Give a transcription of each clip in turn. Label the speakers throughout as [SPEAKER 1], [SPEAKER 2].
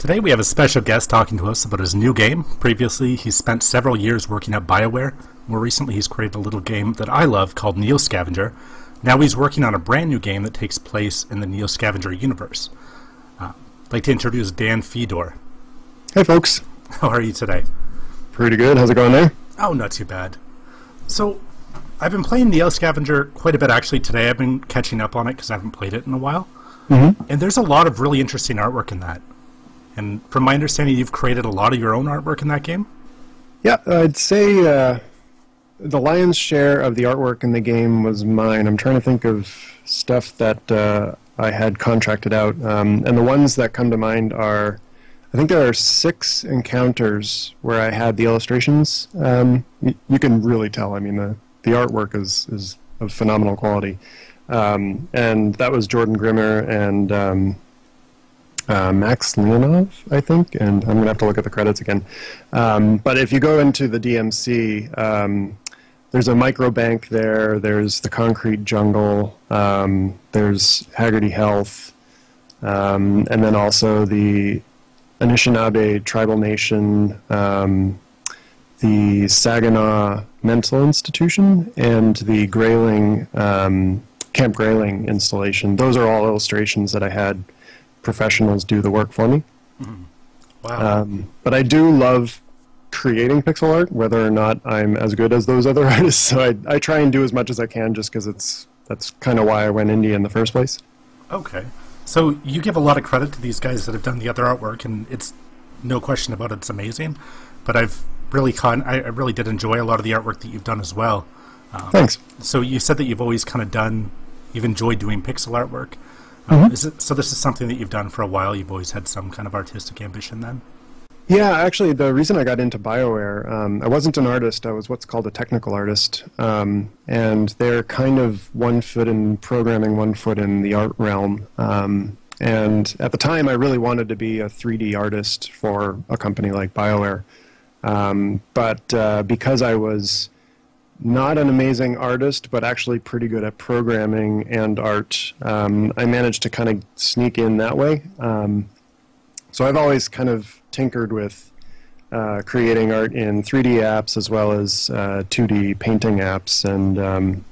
[SPEAKER 1] Today we have a special guest talking to us about his new game. Previously, he's spent several years working at BioWare. More recently, he's created a little game that I love called NEO Scavenger. Now he's working on a brand new game that takes place in the NEO Scavenger universe. I'd like to introduce Dan Fedor.
[SPEAKER 2] Hey folks.
[SPEAKER 1] How are you today?
[SPEAKER 2] Pretty good. How's it going there?
[SPEAKER 1] Oh, not too bad. So, I've been playing NEO Scavenger quite a bit actually today. I've been catching up on it because I haven't played it in a while. And there's a lot of really interesting artwork in that. And from my understanding, you've created a lot of your own artwork in that game?
[SPEAKER 2] Yeah, I'd say the lion's share of the artwork in the game was mine. I'm trying to think of stuff that I had contracted out. And the ones that come to mind are, I think there are 6 encounters where I had the illustrations. You can really tell. I mean, the artwork is of phenomenal quality. And that was Jordan Grimmer and Max Leonov, I think, and I'm going to have to look at the credits again. But if you go into the DMC, there's a microbank there, there's the Concrete Jungle, there's Haggerty Health, and then also the Anishinaabe Tribal Nation, the Saginaw Mental Institution, and the Grayling, Camp Grayling installation. Those are all illustrations that I had professionals do the work for me.
[SPEAKER 1] Wow.
[SPEAKER 2] But I do love creating pixel art, whether or not I'm as good as those other artists. So I try and do as much as I can just because that's kind of why I went indie in the first place.
[SPEAKER 1] Okay. So you give a lot of credit to these guys that have done the other artwork, and it's no question about it, it's amazing. But I really did enjoy a lot of the artwork that you've done as well.
[SPEAKER 2] Thanks.
[SPEAKER 1] So you said that you've always you've enjoyed doing pixel artwork. So this is something that you've done for a while? You've always had some kind of artistic ambition then?
[SPEAKER 2] Yeah, actually, the reason I got into BioWare, I wasn't an artist, I was what's called a technical artist. And they're kind of one foot in programming, one foot in the art realm. And at the time, I really wanted to be a 3D artist for a company like BioWare. But because I was not an amazing artist, but actually pretty good at programming and art, I managed to kind of sneak in that way. So I've always kind of tinkered with creating art in 3D apps as well as 2D painting apps. And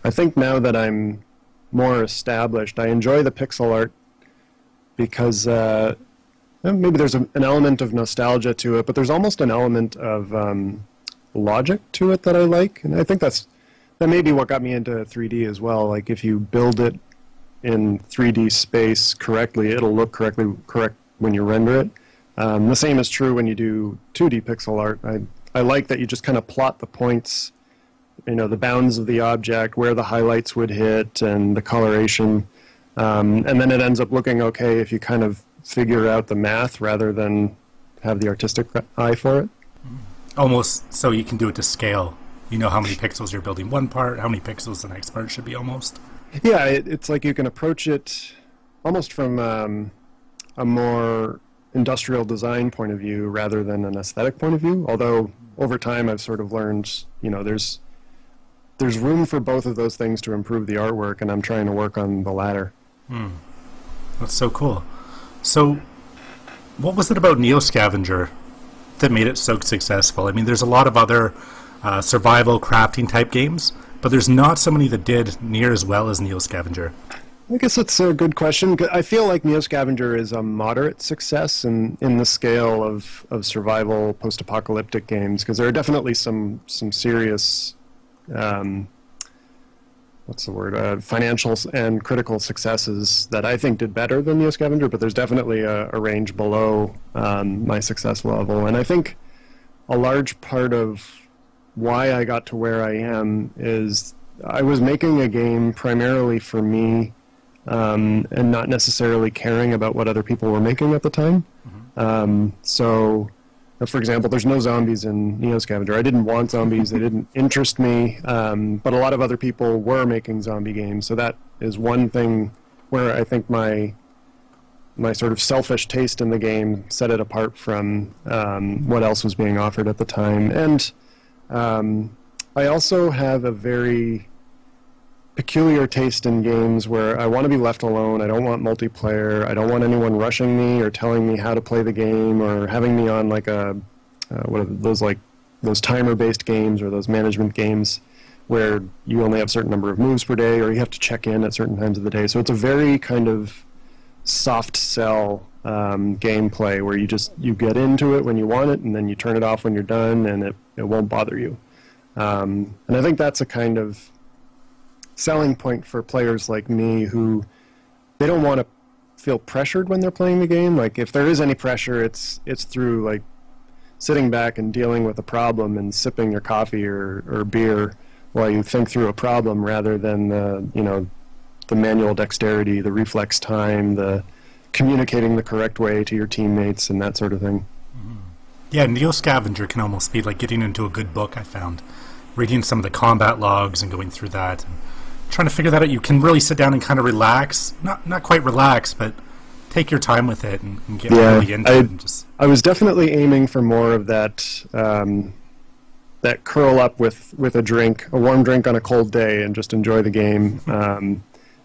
[SPEAKER 2] I think now that I'm more established, I enjoy the pixel art because maybe there's an element of nostalgia to it, but there's almost an element of logic to it that I like, and I think that may be what got me into 3D as well. Like if you build it in 3D space correctly, it'll look correct when you render it. The same is true when you do 2D pixel art. I like that you just kind of plot the points, the bounds of the object, where the highlights would hit, and the coloration, and then it ends up looking okay if you kind of figure out the math rather than have the artistic eye for it.
[SPEAKER 1] Almost so you can do it to scale. You know how many pixels you're building one part, how many pixels the next part should be almost.
[SPEAKER 2] Yeah, it's like you can approach it almost from a more industrial design point of view rather than an aesthetic point of view. Although over time I've sort of learned, there's room for both of those things to improve the artwork, and I'm trying to work on the latter.
[SPEAKER 1] That's so cool. So what was it about NEO Scavenger that made it so successful? I mean, there's a lot of other survival crafting type games, but there's not so many that did near as well as NEO Scavenger.
[SPEAKER 2] I guess that's a good question. I feel like NEO Scavenger is a moderate success in the scale of survival post-apocalyptic games, because there are definitely some serious financial and critical successes that I think did better than NEO Scavenger, but there's definitely a range below my success level. And I think a large part of why I got to where I am is I was making a game primarily for me, and not necessarily caring about what other people were making at the time. So, for example, there's no zombies in NEO Scavenger. I didn't want zombies. They didn't interest me. But a lot of other people were making zombie games. So that is one thing where I think my sort of selfish taste in the game set it apart from what else was being offered at the time. And I also have a very peculiar taste in games where I want to be left alone. I don't want multiplayer. I don't want anyone rushing me or telling me how to play the game or having me on like a what are those, like those timer-based games or those management games where you only have a certain number of moves per day or you have to check in at certain times of the day. So it's a very kind of soft sell gameplay where you get into it when you want it and then you turn it off when you're done and it won't bother you. And I think that's a kind of selling point for players like me who they don't want to feel pressured when they're playing the game. Like if there is any pressure, it's through like sitting back and dealing with a problem and sipping your coffee or beer while you think through a problem rather than the manual dexterity, the reflex time, the communicating the correct way to your teammates and that sort of thing.
[SPEAKER 1] Yeah, NEO Scavenger can almost be like getting into a good book, I found. Reading some of the combat logs and going through that and trying to figure that out. You can really sit down and kind of relax. Not quite relax, but take your time with it and get really into it. And
[SPEAKER 2] I was definitely aiming for more of that that curl up with a drink, a warm drink on a cold day, and just enjoy the game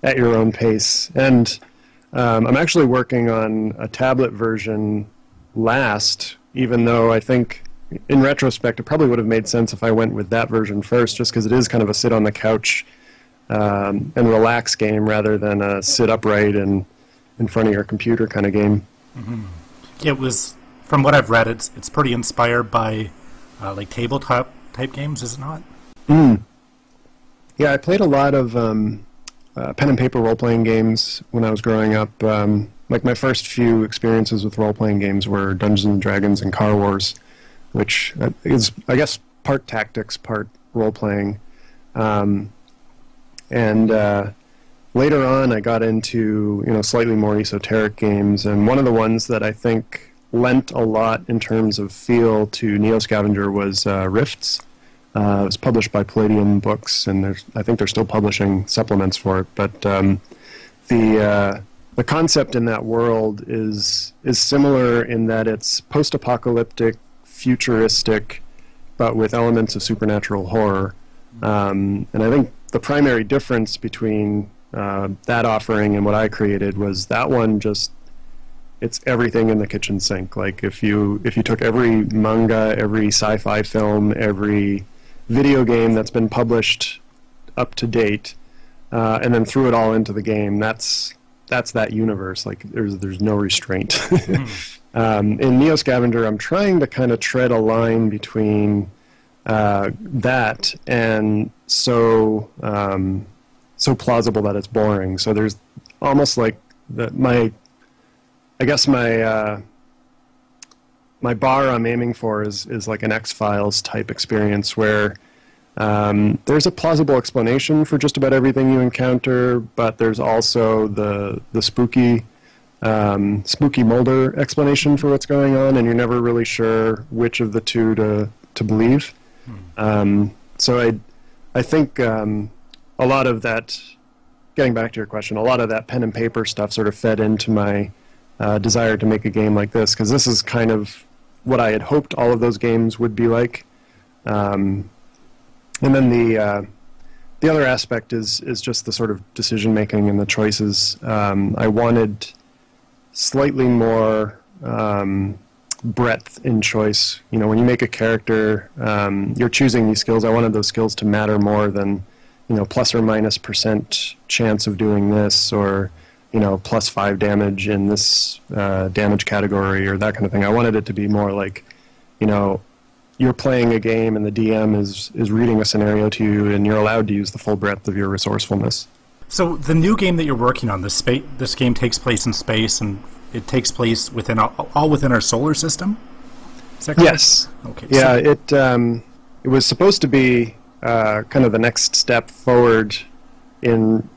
[SPEAKER 2] at your own pace. And I'm actually working on a tablet version last, even though I think in retrospect it probably would have made sense if I went with that version first, just because it is kind of a sit on the couch and relax game rather than a sit upright and in front of your computer kind of game.
[SPEAKER 1] It was, from what I've read, it's pretty inspired by like tabletop type games, is it not?
[SPEAKER 2] Yeah, I played a lot of pen and paper role-playing games when I was growing up. Like my first few experiences with role-playing games were Dungeons and Dragons and Car Wars, which is, I guess, part tactics, part role-playing. And later on, I got into slightly more esoteric games, and one of the ones that I think lent a lot in terms of feel to NEO Scavenger was Rifts. It was published by Palladium Books, and I think they're still publishing supplements for it. But the concept in that world is similar in that it's post-apocalyptic, futuristic, but with elements of supernatural horror. And I think the primary difference between that offering and what I created was that one it's everything in the kitchen sink. Like if you took every manga, every sci-fi film, every video game that's been published up to date, and then threw it all into the game, that's that universe. Like there's no restraint. In NEO Scavenger, I'm trying to kind of tread a line between that and so plausible that it's boring. So there's almost like my bar I'm aiming for is like an X-Files type experience where there's a plausible explanation for just about everything you encounter, but there's also the spooky Mulder explanation for what's going on, and you're never really sure which of the two to believe. So I think a lot of that, getting back to your question, a lot of that pen and paper stuff sort of fed into my desire to make a game like this, because this is kind of what I had hoped all of those games would be like. And then the other aspect is just the sort of decision making and the choices. I wanted slightly more breadth in choice. When you make a character, you're choosing these skills. I wanted those skills to matter more than plus or minus % chance of doing this, or plus 5 damage in this damage category, or that kind of thing. I wanted it to be more like, you're playing a game and the DM is reading a scenario to you, and you're allowed to use the full breadth of your resourcefulness.
[SPEAKER 1] So the new game that you're working on, this game takes place in space, and it takes place all within our solar system? Is that correct?
[SPEAKER 2] Yes.
[SPEAKER 1] Okay.
[SPEAKER 2] Yeah, so it was supposed to be kind of the next step forward in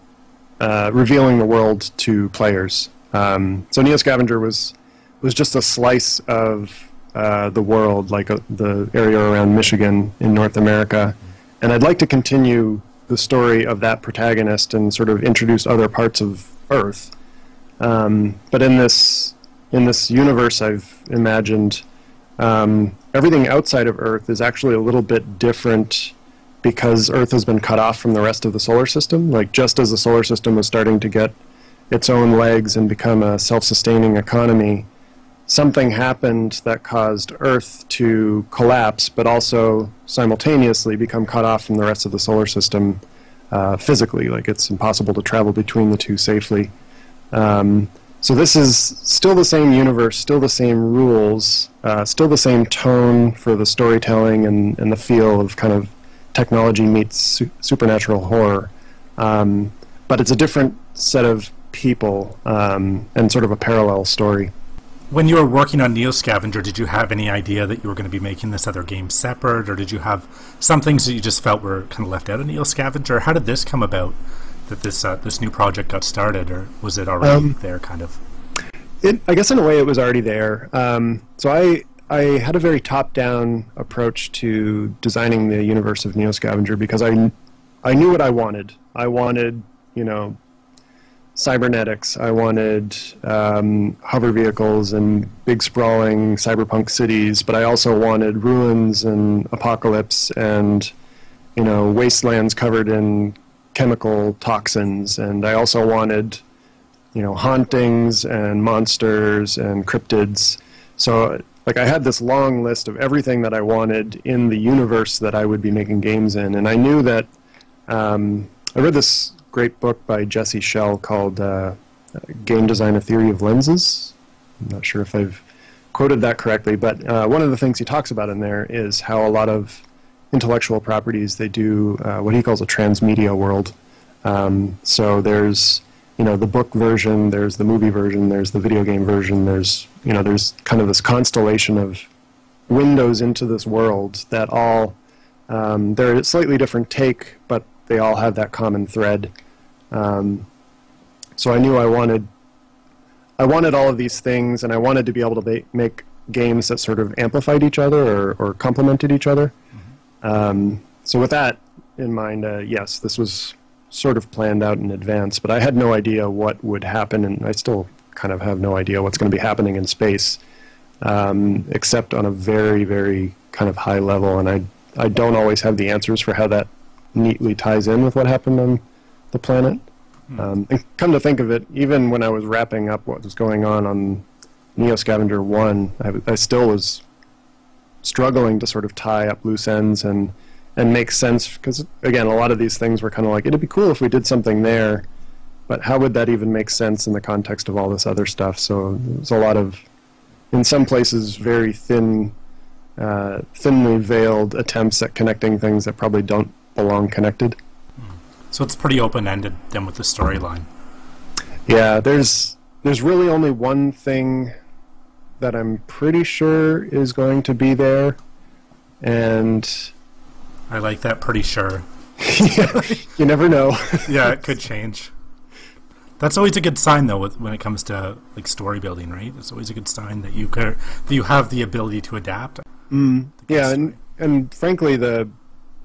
[SPEAKER 2] revealing the world to players. So NEO Scavenger was just a slice of the world, like the area around Michigan in North America, and I'd like to continue the story of that protagonist and sort of introduce other parts of Earth. But in this universe I've imagined, everything outside of Earth is actually a little bit different because Earth has been cut off from the rest of the solar system. Like, just as the solar system was starting to get its own legs and become a self-sustaining economy, something happened that caused Earth to collapse, but also simultaneously become cut off from the rest of the solar system physically. Like, it's impossible to travel between the two safely. So this is still the same universe, still the same rules, still the same tone for the storytelling and the feel of kind of technology meets supernatural horror. But it's a different set of people and sort of a parallel story.
[SPEAKER 1] When you were working on NEO Scavenger, did you have any idea that you were going to be making this other game separate, or did you have some things that you just felt were kind of left out of NEO Scavenger? How did this come about, that this new project got started, or was it already there, kind of?
[SPEAKER 2] I guess in a way it was already there. So I had a very top-down approach to designing the universe of NEO Scavenger because I knew what I wanted. I wanted, cybernetics. I wanted hover vehicles and big sprawling cyberpunk cities, but I also wanted ruins and apocalypse and wastelands covered in chemical toxins, and I also wanted hauntings and monsters and cryptids. So like, I had this long list of everything that I wanted in the universe that I would be making games in, and I knew that I read this great book by Jesse Schell called Game Design: A Theory of Lenses. I'm not sure if I've quoted that correctly, but one of the things he talks about in there is how a lot of intellectual properties, they do what he calls a transmedia world. So there's the book version, there's the movie version, there's the video game version, there's kind of this constellation of windows into this world that all, they're a slightly different take, but they all have that common thread. So I knew I wanted all of these things, and I wanted to be able to make games that sort of amplified each other or complemented each other. So with that in mind, yes, this was sort of planned out in advance, but I had no idea what would happen, and I still kind of have no idea what's going to be happening in space, except on a very, very kind of high level, and I don't always have the answers for how that neatly ties in with what happened on the planet. And come to think of it, even when I was wrapping up what was going on NEO Scavenger 1, I still was struggling to sort of tie up loose ends and make sense, because again, a lot of these things were kind of like, it'd be cool if we did something there, but how would that even make sense in the context of all this other stuff? So there's a lot of, in some places, very thinly veiled attempts at connecting things that probably don't belong connected.
[SPEAKER 1] So it's pretty open-ended then with the storyline.
[SPEAKER 2] Yeah, there's really only one thing that I'm pretty sure is going to be there, and
[SPEAKER 1] I like that, pretty sure.
[SPEAKER 2] Yeah, you never know.
[SPEAKER 1] Yeah, it could change. That's always a good sign, though, when it comes to like story building, right? It's always a good sign that you have the ability to adapt.
[SPEAKER 2] Yeah, and frankly, the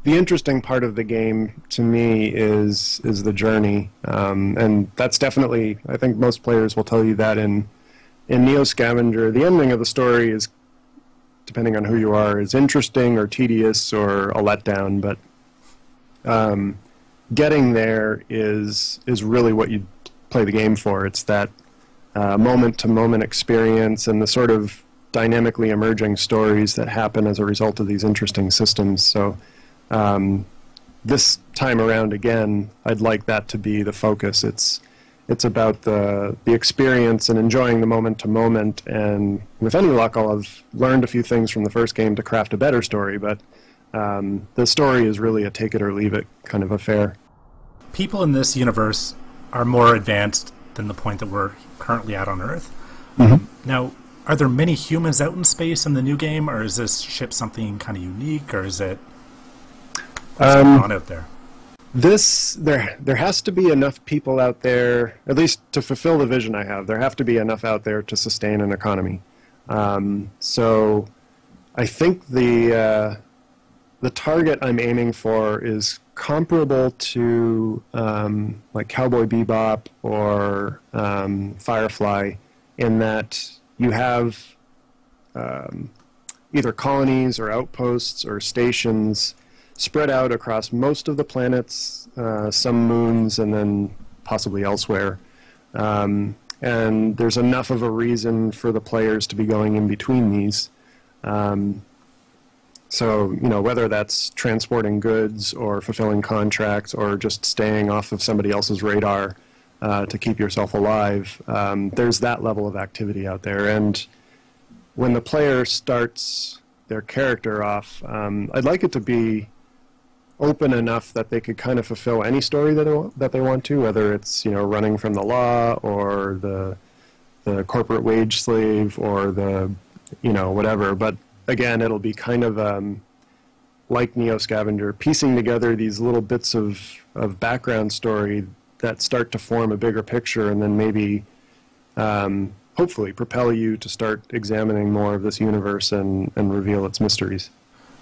[SPEAKER 2] interesting part of the game to me is the journey, and that's definitely, I think most players will tell you that in NEO Scavenger, the ending of the story is, depending on who you are, is interesting or tedious or a letdown, but getting there is really what you play the game for. It's that moment-to-moment experience and the sort of dynamically emerging stories that happen as a result of these interesting systems. So this time around, again, I'd like that to be the focus. It's about the experience and enjoying the moment to moment, and with any luck I'll have learned a few things from the first game to craft a better story, but the story is really a take it or leave it kind of affair.
[SPEAKER 1] People in this universe are more advanced than the point that we're currently at on Earth. Now, are there many humans out in space in the new game, or is this ship something kind of unique, or is it what's going on out there?
[SPEAKER 2] There has to be enough people out there, at least to fulfill the vision I have. There have to be enough out there to sustain an economy. So I think the target I'm aiming for is comparable to like Cowboy Bebop or Firefly, in that you have either colonies or outposts or stations spread out across most of the planets, some moons, and then possibly elsewhere. And there's enough of a reason for the players to be going in between these. So, you know, whether that's transporting goods or fulfilling contracts or just staying off of somebody else's radar to keep yourself alive, there's that level of activity out there. And when the player starts their character off, I'd like it to be open enough that they could kind of fulfill any story that they want to, whether it's, you know, running from the law or the corporate wage slave or the, you know, whatever. But again, it'll be kind of like NEO Scavenger, piecing together these little bits of background story that start to form a bigger picture and then maybe hopefully propel you to start examining more of this universe and reveal its mysteries.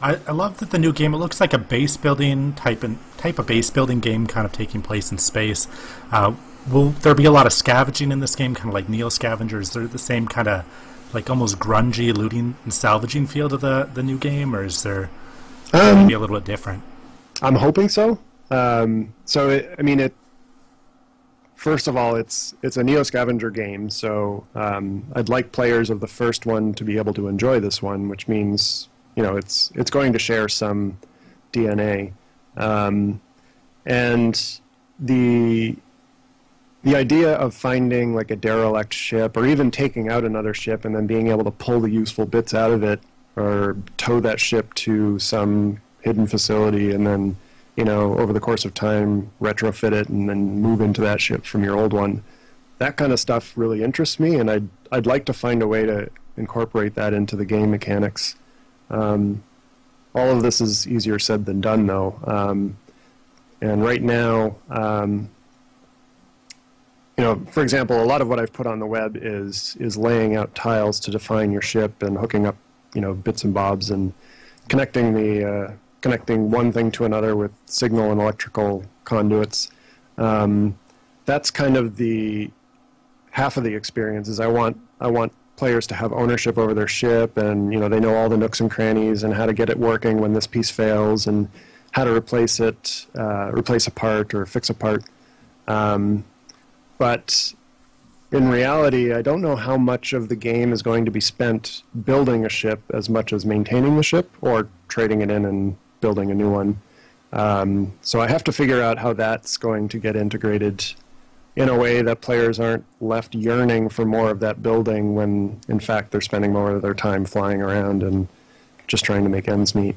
[SPEAKER 1] I love that the new game, it looks like a base building type of base building game kind of taking place in space. Will there be a lot of scavenging in this game, kind of like NEO Scavenger? Is there the same kind of like almost grungy looting and salvaging feel to the new game, or is there maybe a little bit different?
[SPEAKER 2] I'm hoping so. First of all, it's a NEO Scavenger game, so I'd like players of the first one to be able to enjoy this one, which means, you know, it's going to share some DNA, and the idea of finding like a derelict ship or even taking out another ship and then being able to pull the useful bits out of it or tow that ship to some hidden facility and then, you know, over the course of time retrofit it and then move into that ship from your old one. That kind of stuff really interests me, and I'd like to find a way to incorporate that into the game mechanics. All of this is easier said than done, though. And right now, you know, for example, a lot of what I've put on the web is laying out tiles to define your ship and hooking up, you know, bits and bobs and connecting one thing to another with signal and electrical conduits. That's kind of the half of the experience. Is I want players to have ownership over their ship, and, you know, they know all the nooks and crannies and how to get it working when this piece fails and how to replace a part or fix a part. But in reality, I don't know how much of the game is going to be spent building a ship as much as maintaining the ship or trading it in and building a new one. So I have to figure out how that's going to get integrated in a way that players aren't left yearning for more of that building when, in fact, they're spending more of their time flying around and just trying to make ends meet.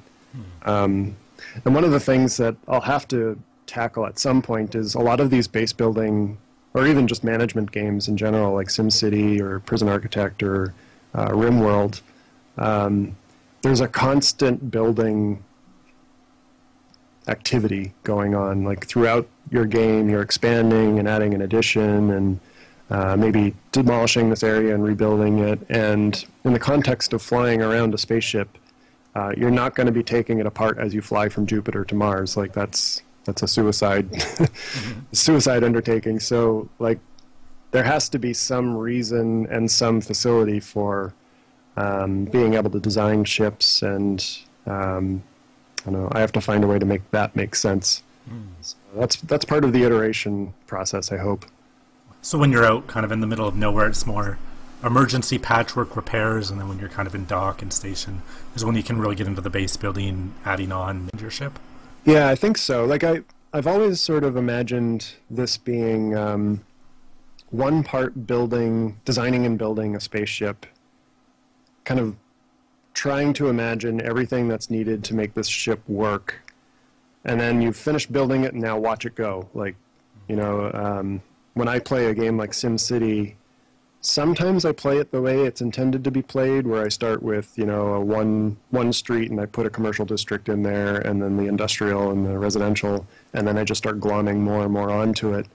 [SPEAKER 2] And one of the things that I'll have to tackle at some point is a lot of these base building or even just management games in general, like SimCity or Prison Architect or RimWorld. There's a constant building activity going on. Like throughout your game, you're expanding and adding an addition and maybe demolishing this area and rebuilding it. And in the context of flying around a spaceship, you're not going to be taking it apart as you fly from Jupiter to Mars. Like that's a suicide suicide undertaking. So like there has to be some reason and some facility for being able to design ships, and I don't know, I have to find a way to make that make sense. So that's part of the iteration process, I hope.
[SPEAKER 1] So when you're out kind of in the middle of nowhere, it's more emergency patchwork repairs, and then when you're kind of in dock and station is when you can really get into the base building, adding on your ship.
[SPEAKER 2] Yeah, I think so. Like I've always sort of imagined this being one part designing and building a spaceship, kind of trying to imagine everything that's needed to make this ship work, and then you've finished building it and now watch it go. Like, you know, when I play a game like SimCity, sometimes I play it the way it's intended to be played, where I start with, you know, a one street and I put a commercial district in there and then the industrial and the residential, and then I just start glomming more and more onto it.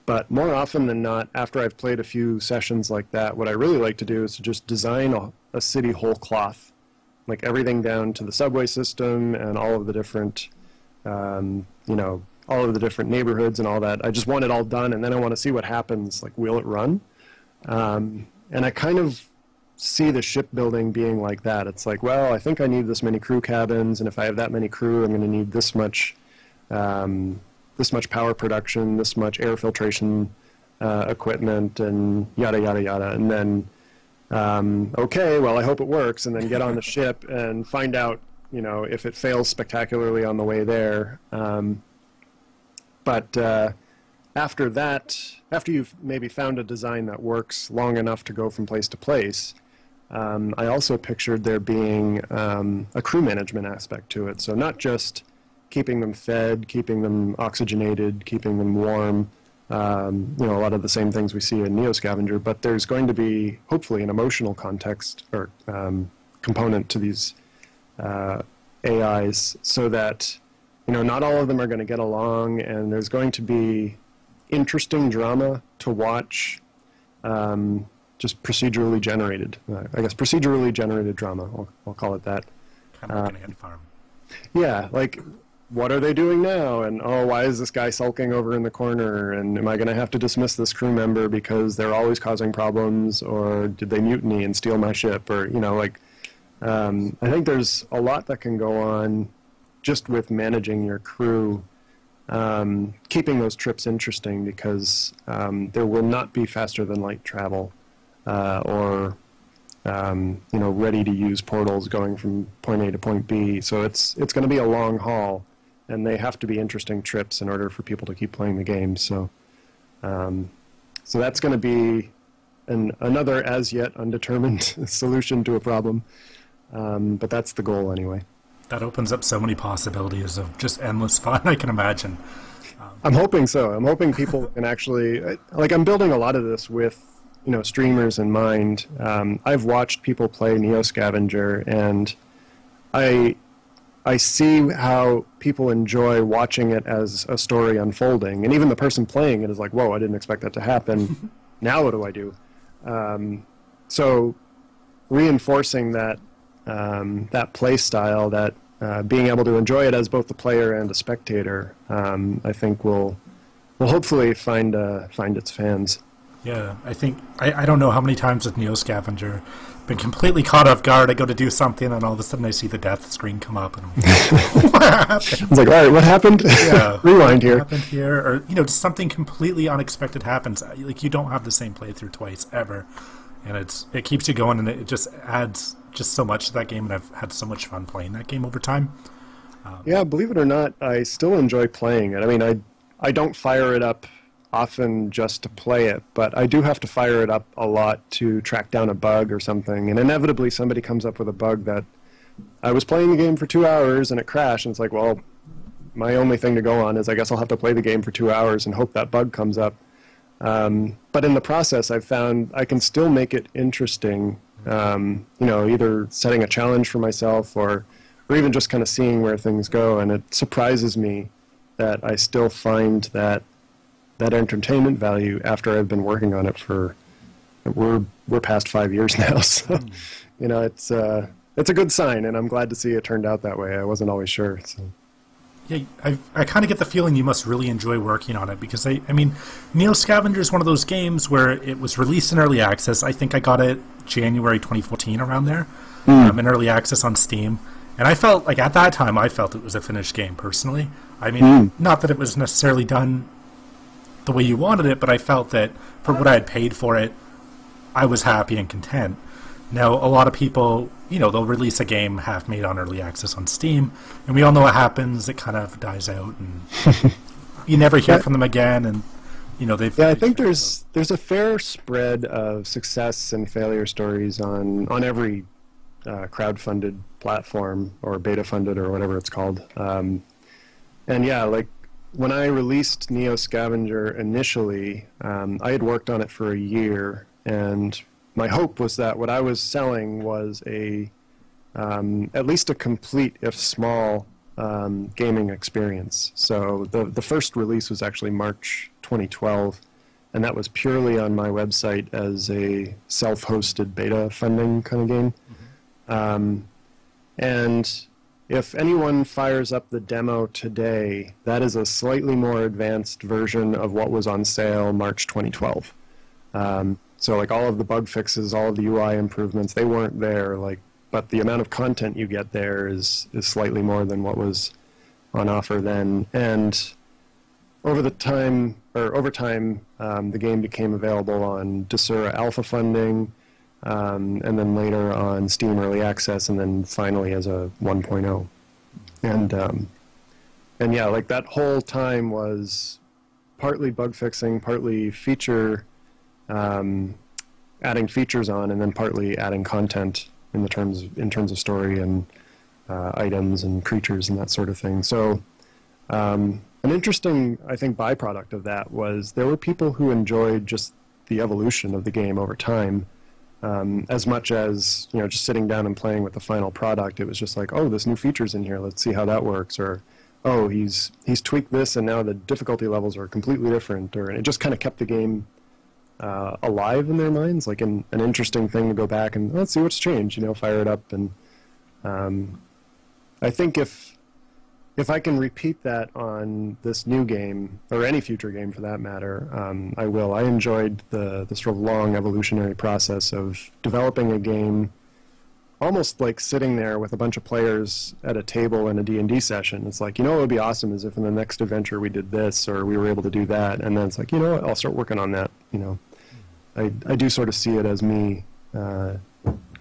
[SPEAKER 2] But more often than not, after I've played a few sessions like that, what I really like to do is to just design a city whole cloth, like everything down to the subway system and all of the different, you know, all of the different neighborhoods and all that. I just want it all done, and then I want to see what happens. Like, will it run? And I kind of see the shipbuilding being like that. It's like, well, I think I need this many crew cabins, and if I have that many crew, I'm going to need this much power production, this much air filtration equipment, and yada yada yada. And then, okay, well, I hope it works, and then get on the ship and find out, you know, if it fails spectacularly on the way there. But after that, after you've maybe found a design that works long enough to go from place to place, I also pictured there being a crew management aspect to it. So not just keeping them fed, keeping them oxygenated, keeping them warm, you know, a lot of the same things we see in NEO Scavenger, but there's going to be, hopefully, an emotional context or component to these AIs, so that, you know, not all of them are going to get along, and there's going to be interesting drama to watch, just procedurally generated. I guess procedurally generated drama, I'll call it that.
[SPEAKER 1] Kind of like an ant farm.
[SPEAKER 2] Yeah, like, what are they doing now? And, oh, why is this guy sulking over in the corner? And am I going to have to dismiss this crew member because they're always causing problems? Or did they mutiny and steal my ship? Or, you know, like, I think there's a lot that can go on just with managing your crew, keeping those trips interesting, because there will not be faster than light travel or you know, ready to use portals going from point A to point B. So it's going to be a long haul, and they have to be interesting trips in order for people to keep playing the game. So so that's going to be another as yet undetermined solution to a problem, but that's the goal anyway.
[SPEAKER 1] That opens up so many possibilities of just endless fun, I can imagine.
[SPEAKER 2] I'm hoping so. I'm hoping people can actually, like, I'm building a lot of this with, you know, streamers in mind. I've watched people play NEO Scavenger, and I see how people enjoy watching it as a story unfolding, and even the person playing it is like, whoa, I didn't expect that to happen. Now what do I do? So reinforcing that that play style, that being able to enjoy it as both the player and a spectator, I think will hopefully find its fans.
[SPEAKER 1] Yeah, I think, I don't know how many times with NEO Scavenger, been completely caught off guard. I go to do something, and all of a sudden I see the death screen come up, and I'm like, what happened?
[SPEAKER 2] It's like, all right, what happened?
[SPEAKER 1] Yeah,
[SPEAKER 2] rewind here.
[SPEAKER 1] What happened here? Or, you know, just something completely unexpected happens. Like, you don't have the same playthrough twice, ever. And it keeps you going, and it just adds just so much to that game, and I've had so much fun playing that game over time.
[SPEAKER 2] Yeah, believe it or not, I still enjoy playing it. I mean, I don't fire it up often just to play it, but I do have to fire it up a lot to track down a bug or something, and inevitably somebody comes up with a bug that I was playing the game for 2 hours and it crashed, and it's like, well, my only thing to go on is I guess I'll have to play the game for 2 hours and hope that bug comes up. But in the process, I've found I can still make it interesting, you know, either setting a challenge for myself or even just kind of seeing where things go, and it surprises me that I still find that entertainment value after I've been working on it for, we're past 5 years now, so you know, it's a good sign, and I'm glad to see it turned out that way. I wasn't always sure. So.
[SPEAKER 1] Yeah, I kind of get the feeling you must really enjoy working on it, because I mean, NEO Scavenger is one of those games where it was released in early access. I think I got it January 2014, around there, in early access on Steam. And I felt like at that time, I felt it was a finished game personally. I mean, not that it was necessarily done the way you wanted it, but I felt that for what I had paid for it, I was happy and content. Now, a lot of people, you know, they'll release a game half-made on early access on Steam, and we all know what happens. It kind of dies out, and you never hear from them again, and, you know, they've...
[SPEAKER 2] Yeah, I think there's a fair spread of success and failure stories on every crowd-funded platform, or beta-funded, or whatever it's called. And yeah, like, when I released NEO Scavenger initially, I had worked on it for a year, and my hope was that what I was selling was at least a complete, if small, gaming experience. So the first release was actually March 2012, and that was purely on my website as a self-hosted beta funding kind of game. And if anyone fires up the demo today, that is a slightly more advanced version of what was on sale March 2012. So like all of the bug fixes, all of the UI improvements, they weren't there. Like, but the amount of content you get there is slightly more than what was on offer then. And over time, the game became available on Desura Alpha funding, and then later on Steam Early Access, and then finally as a 1.0. And yeah, like that whole time was partly bug fixing, partly feature, adding features on, and then partly adding content in terms of story and items and creatures and that sort of thing. So an interesting, I think, byproduct of that was there were people who enjoyed just the evolution of the game over time, as much as, you know, just sitting down and playing with the final product. It was just like, oh, this new feature's in here, let's see how that works, or oh, he's tweaked this and now the difficulty levels are completely different, or, and it just kind of kept the game alive in their minds, like an interesting thing to go back and let's see what's changed, you know, fire it up. And I think if I can repeat that on this new game, or any future game for that matter, I will. I enjoyed the sort of long evolutionary process of developing a game, almost like sitting there with a bunch of players at a table in a D&D session. It's like, you know what would be awesome is if in the next adventure we did this, or we were able to do that, and then it's like, you know what, I'll start working on that, you know. I do sort of see it as me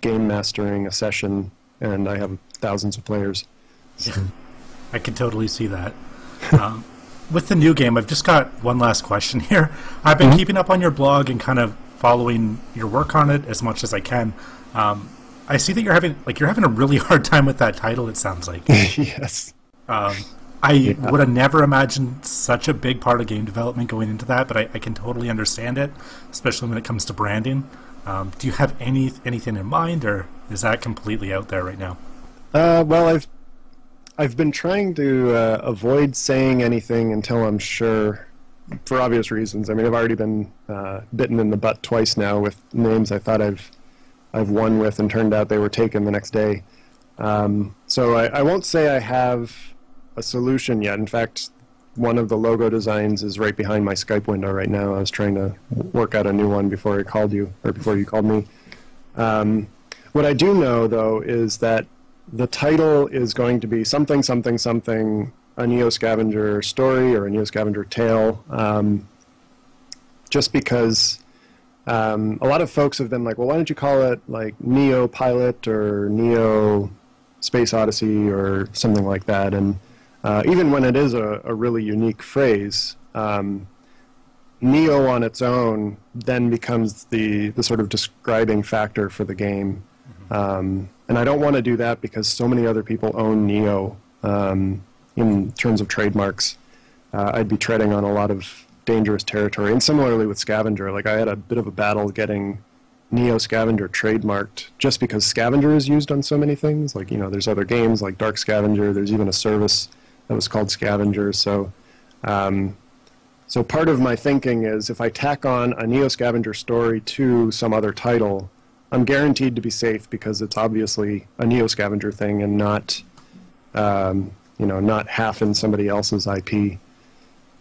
[SPEAKER 2] game mastering a session, and I have thousands of players. So.
[SPEAKER 1] Yeah, I can totally see that. With the new game, I've just got one last question here. I've been keeping up on your blog and kind of following your work on it as much as I can. I see that you're having a really hard time with that title, it sounds like.
[SPEAKER 2] Yes.
[SPEAKER 1] I would have never imagined such a big part of game development going into that, but I can totally understand it, especially when it comes to branding. Do you have anything in mind, or is that completely out there right now?
[SPEAKER 2] Well, I've been trying to avoid saying anything until I'm sure, for obvious reasons. I mean, I've already been bitten in the butt twice now with names I thought I've won with, and turned out they were taken the next day. So I won't say I have a solution yet. In fact, one of the logo designs is right behind my Skype window right now. I was trying to work out a new one before I called you, or before you called me. What I do know, though, is that the title is going to be something, something, something, a NEO Scavenger story or a NEO Scavenger tale, just because a lot of folks have been like, well, why don't you call it like NEO Pilot or NEO Space Odyssey or something like that? And even when it is a really unique phrase, NEO on its own then becomes the sort of describing factor for the game. And I don't want to do that because so many other people own NEO in terms of trademarks. I'd be treading on a lot of dangerous territory. And similarly with Scavenger, like I had a bit of a battle getting NEO Scavenger trademarked just because Scavenger is used on so many things. Like, you know, there's other games like Dark Scavenger, there's even a service that was called Scavenger. So so part of my thinking is if I tack on a NEO Scavenger story to some other title, I'm guaranteed to be safe because it's obviously a NEO Scavenger thing and not, you know, not half in somebody else's IP.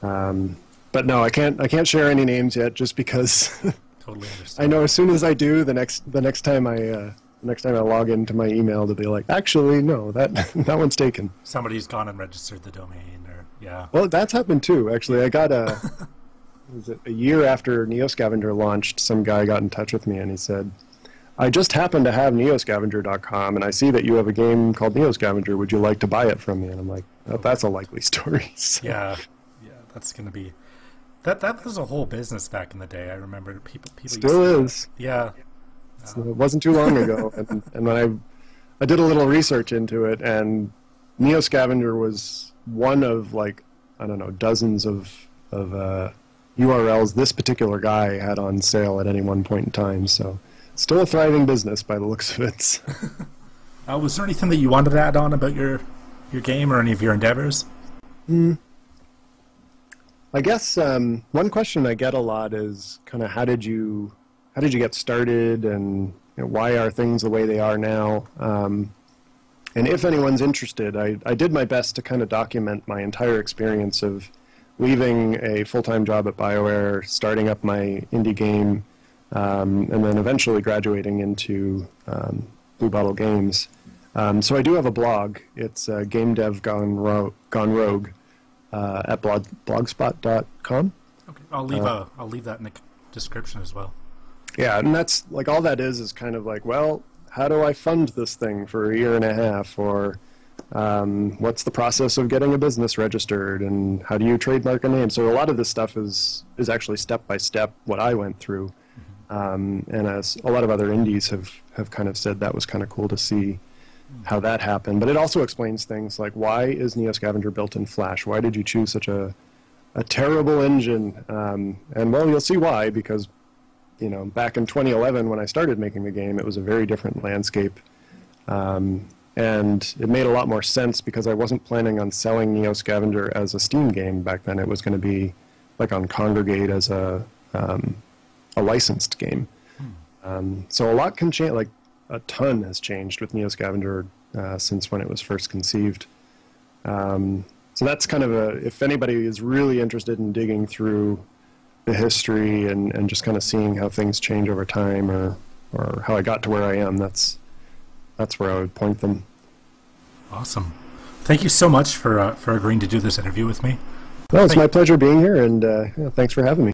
[SPEAKER 2] But no, I can't share any names yet, just because
[SPEAKER 1] Totally understand.
[SPEAKER 2] I know as soon as I do, the next time I log into my email to be like, actually, no, that one's taken.
[SPEAKER 1] Somebody's gone and registered the domain, or yeah.
[SPEAKER 2] Well, that's happened too. Actually, I got was it a year after NEO Scavenger launched, some guy got in touch with me and he said, I just happen to have neoscavenger.com, and I see that you have a game called NEO Scavenger. Would you like to buy it from me? And I'm like, oh, that's a likely story. So.
[SPEAKER 1] Yeah, that's going to be... That was a whole business back in the day. I remember people
[SPEAKER 2] still is.
[SPEAKER 1] Yeah.
[SPEAKER 2] So it wasn't too long ago. and when I did a little research into it, and NEO Scavenger was one of, like, I don't know, dozens of URLs this particular guy had on sale at any one point in time. So still a thriving business by the looks of it.
[SPEAKER 1] Was there anything that you wanted to add on about your game or any of your endeavors?
[SPEAKER 2] I guess one question I get a lot is kind of how did you get started, and you know, why are things the way they are now? And if anyone's interested, I did my best to kind of document my entire experience of leaving a full-time job at BioWare, starting up my indie game, and then eventually graduating into Blue Bottle Games. So I do have a blog. It's Game Dev Gone Rogue at blogspot.com.
[SPEAKER 1] Okay, I'll leave that in the description as well.
[SPEAKER 2] Yeah, and that's like all that is kind of like, well, how do I fund this thing for a year and a half, or what's the process of getting a business registered, and how do you trademark a name? So a lot of this stuff is actually step by step what I went through, and as a lot of other indies have kind of said, that was kind of cool to see how that happened. But it also explains things like, why is NEO Scavenger built in Flash? Why did you choose such a terrible engine? And well, you'll see why, because back in 2011 when I started making the game, it was a very different landscape. And it made a lot more sense because I wasn't planning on selling NEO Scavenger as a Steam game back then. It was going to be like on Congregate as a licensed game. So a lot can change, like a ton has changed with NEO Scavenger since when it was first conceived. So that's kind of if anybody is really interested in digging through the history and just kind of seeing how things change over time, or how I got to where I am, that's where I would point them.
[SPEAKER 1] Awesome. Thank you so much for agreeing to do this interview with me.
[SPEAKER 2] Well, it's my pleasure being here, and thanks for having me.